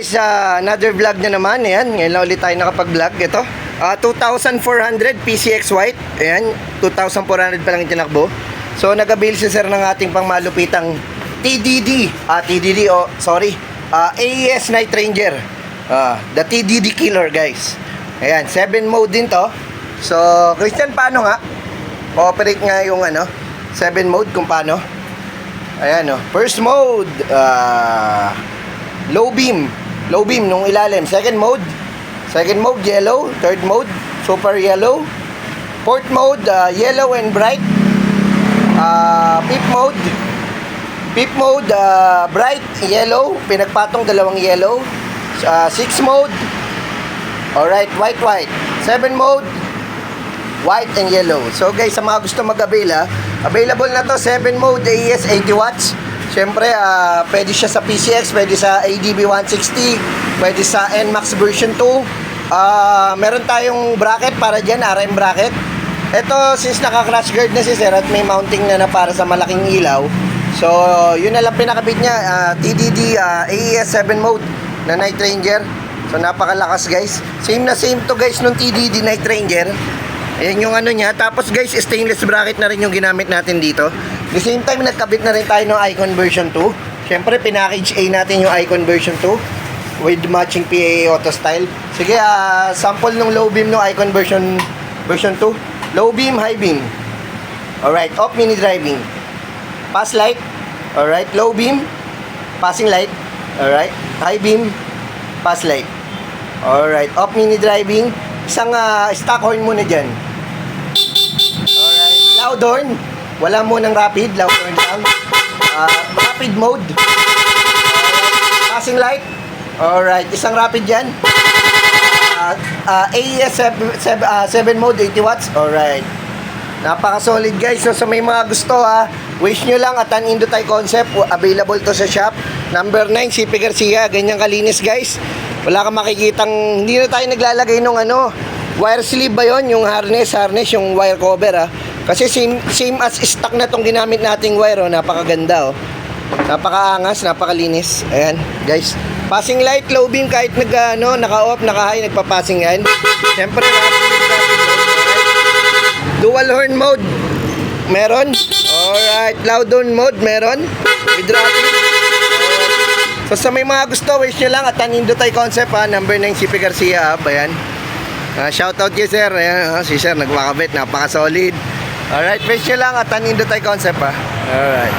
Guys, another vlog na naman. Ayan, ngayon lang ulit tayo nakapag-vlog. Ito, 2,400 PCX white. Ayan, 2,400 pa lang yung tinakbo. So, nag-avail si sir ng ating pangmalupitang TDD. AES Night Ranger. The TDD killer, guys. Ayan, 7 mode din to. So, Christian, paano nga? Operate nga yung 7 mode kung paano. Ayan, first mode, low beam nung ilalim. Second mode, yellow. Third mode, super yellow. Fourth mode, yellow and bright. Fifth mode, bright yellow, pinagpatong dalawang yellow. Sixth mode, alright, white. Seven mode, white and yellow. So guys, sa mga gusto mag-avail, available na to, 7 mode, AES 80 watts. Siyempre, pwede siya sa PCX, pwede sa ADB 160, pwede sa NMAX version 2. Meron tayong bracket para dyan, RM bracket. Ito, since naka-crash guard na si sir at may mounting na para sa malaking ilaw, so yun na lang pinakabit niya, TDD AES 7 mode na Night Ranger. So napakalakas guys. Same to guys nung TDD Night Ranger. Ayan yung niya. Tapos guys, stainless bracket na rin yung ginamit natin dito. The same time, nagkabit na rin tayo ng Icon version 2. Siyempre, pinackage A natin yung Icon version 2 with matching PAA auto style. Sige, sample ng low beam ng Icon version 2. Low beam, high beam. Alright, off mini driving. Pass light. Alright, low beam, passing light. Alright, high beam, pass light. Alright, off mini driving. Isang stock horn muna dyan. Alright, loud horn. Wala munang rapid, loud horn lang. Rapid mode. Passing light. Alright, isang rapid dyan. AES 7 mode, 80 watts. Alright. Napaka-solid guys. So sa may mga gusto wish nyo lang at an Indotai concept. Available to sa shop. Number 9, CP Garcia. Ganyan kalinis guys. Wala kang makikitang, hindi na tayo naglalagay nung wire sleeve ba yon, yung harness, yung wire cover Kasi same as stock na tong ginamit nating wire napakaganda Napakaangas, napakalinis. Ayan, guys. Passing light, low beam kahit naka-off, naka-high, nagpa-passing yan. Siyempre, dual horn mode. Meron. Alright, loud horn mode, meron. With rapid. So sa may mga gusto, wish nyo lang at an Indotai concept number 9 CP Garcia Ayan. Shoutout kay sir. Ayan, si sir nagmakabit, napaka-solid. Alright, wish nyo lang at an Indotai concept Alright.